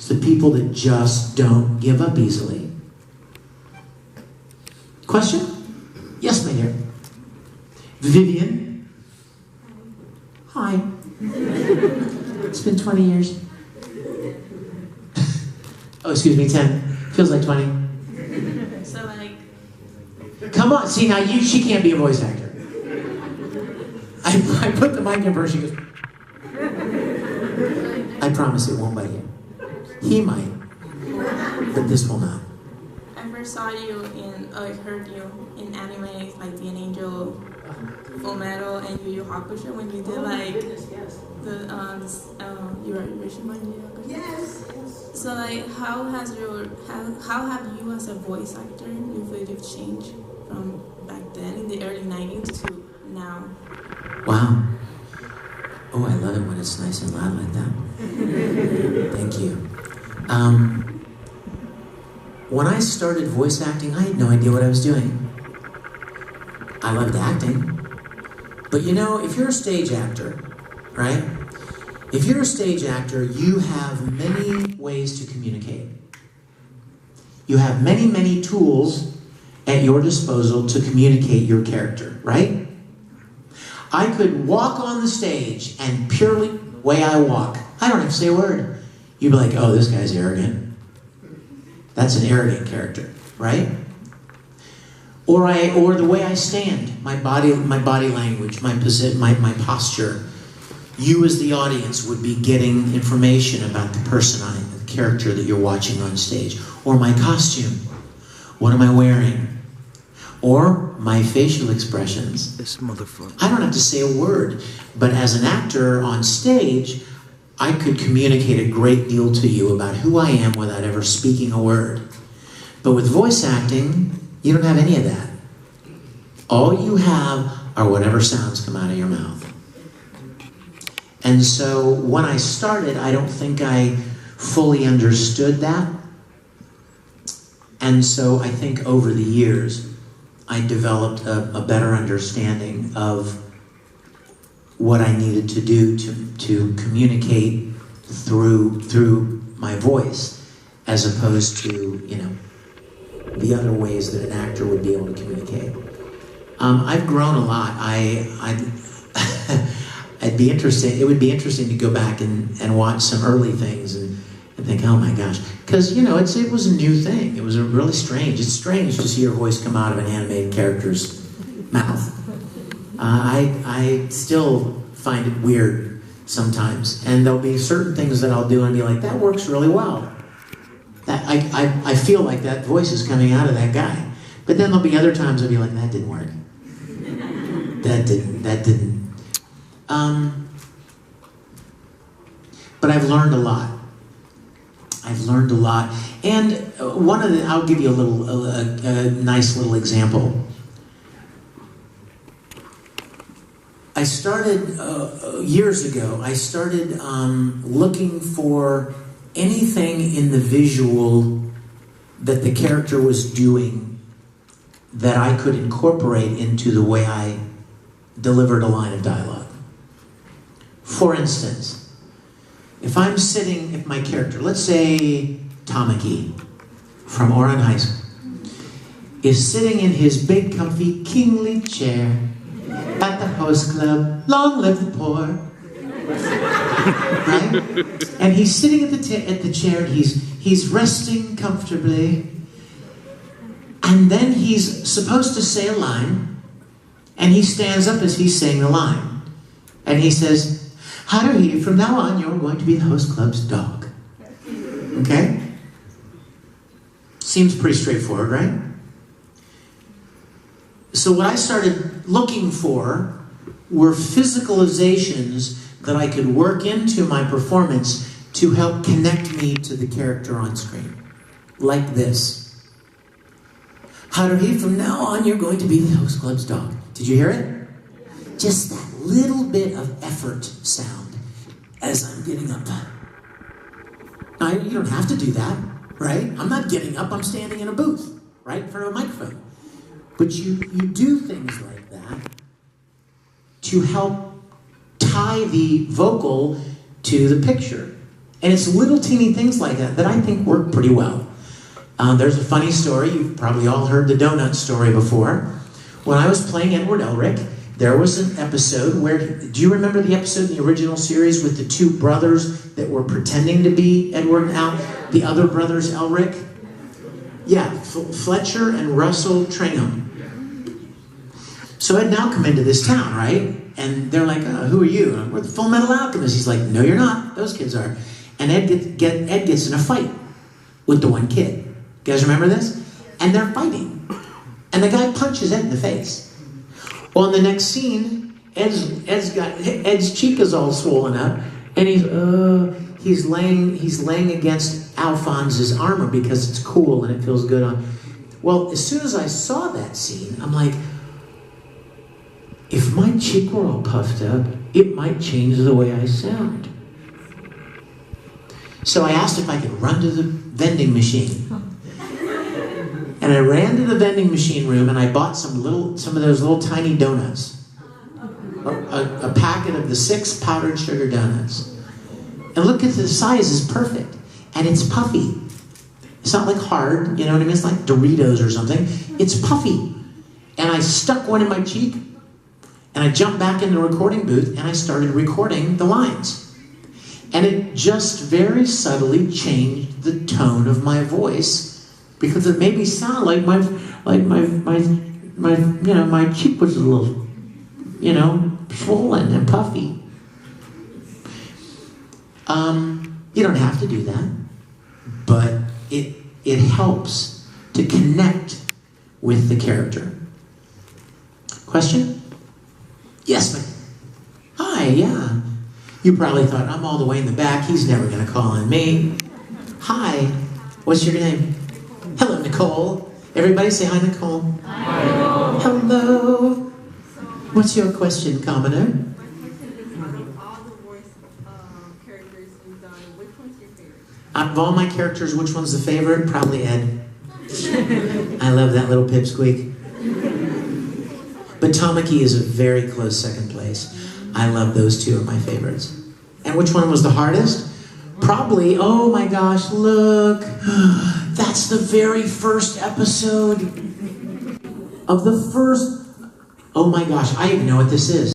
the people that just don't give up easily. Question? Yes, my dear. Vivian? Hi. It's been 20 years. Oh, excuse me, 10. Feels like 20. So like... Come on, see now, she can't be a voice actor. I put the mic in her, she goes... I promise it won't bite you. He might, but this will not. I first saw you in, heard you in anime, like Being Angel, Full Metal, and Yu Yu Hakusho when you did like the you were Rishimon Yu Yu Hakusho. Yes. So like, how have you as a voice actor, you feel you've changed from back then in the early 90s to now? Wow. Oh, I love it when it's nice and loud like that. Thank you. When I started voice acting, I had no idea what I was doing. I loved acting. But you know, if you're a stage actor, right? If you're a stage actor, you have many ways to communicate. You have many, many tools at your disposal to communicate your character, right? I could walk on the stage and purely the way I walk, I don't have to say a word. You'd be like, oh, this guy's arrogant. That's an arrogant character, right? Or the way I stand, my body language, my posture. You as the audience would be getting information about the person, the character that you're watching on stage. Or my costume. What am I wearing? Or my facial expressions. This motherfucker. I don't have to say a word, but as an actor on stage, I could communicate a great deal to you about who I am without ever speaking a word. But with voice acting, you don't have any of that. All you have are whatever sounds come out of your mouth. And so when I started, I don't think I fully understood that. And so I think over the years, I developed a better understanding of what I needed to do to communicate through my voice, as opposed to, you know, the other ways that an actor would be able to communicate. I've grown a lot. It would be interesting to go back and watch some early things and think, oh my gosh. Because, you know, it was a new thing. It was really strange. It's strange to see your voice come out of an animated character's mouth. I still find it weird sometimes. And there'll be certain things that I'll do and be like, that works really well. I feel like that voice is coming out of that guy. But then there'll be other times I'll be like, that didn't work. That didn't. But I've learned a lot. And I'll give you a nice little example. I started, years ago, I started looking for anything in the visual that the character was doing that I could incorporate into the way I delivered a line of dialogue. For instance, if my character, let's say Tamaki from Oran High School, is sitting in his big, comfy, kingly chair at the host club, long live the poor, right? And he's sitting at the chair, and he's resting comfortably, and then he's supposed to say a line, and he stands up as he's saying the line, and he says, Haruhi, from now on, you're going to be the host club's dog. Okay? Seems pretty straightforward, right? So what I started looking for were physicalizations that I could work into my performance to help connect me to the character on screen. Like this. Haruhi, from now on, you're going to be the host club's dog. Did you hear it? Just that little bit of effort sound as I'm getting up. Now, you don't have to do that, right? I'm not getting up, I'm standing in a booth, right, in front of a microphone. But you do things like that to help tie the vocal to the picture. And it's little teeny things like that that I think work pretty well. There's a funny story. You've probably all heard the donut story before. When I was playing Edward Elric, there was an episode where, do you remember the episode in the original series with the two brothers that were pretending to be Edward and Al, the other brothers Elric? Yeah, Fletcher and Russell Tringham. So Ed now come into this town, right? And they're like, who are you? We're the Full Metal Alchemists. He's like, no, you're not. Those kids are. And Ed gets in a fight with the one kid. You guys remember this? And they're fighting. And the guy punches Ed in the face. Well, in the next scene, Ed's cheek is all swollen up, and he's laying against Alphonse's armor because it's cool and it feels good on. Well, as soon as I saw that scene, I'm like, if my cheek were all puffed up, it might change the way I sound. So I asked if I could run to the vending machine. And I ran to the vending machine room and I bought some of those little tiny donuts. A packet of the 6 powdered sugar donuts. And look at the size, is perfect. And it's puffy. It's not like hard, you know what I mean? It's like Doritos or something. It's puffy. And I stuck one in my cheek and I jumped back in the recording booth and I started recording the lines. And it just very subtly changed the tone of my voice because it made me sound like my cheek was a little, swollen and puffy. You don't have to do that, but it helps to connect with the character. Question? Yes, ma'am. Hi, yeah. You probably thought, I'm all the way in the back, he's never going to call on me. Hi, what's your name? Hello, Nicole. Everybody say hi, Nicole. Hi, Nicole. Hello. What's your question, commoner? My question is, out of all the voice characters you've done, which one's your favorite? Out of all my characters, which one's the favorite? Probably Ed. I love that little pipsqueak. But Tamaki is a very close second place. I love those two are my favorites. And which one was the hardest? Probably, oh my gosh, look. That's the very first episode of the first. Oh my gosh, I even know what this is.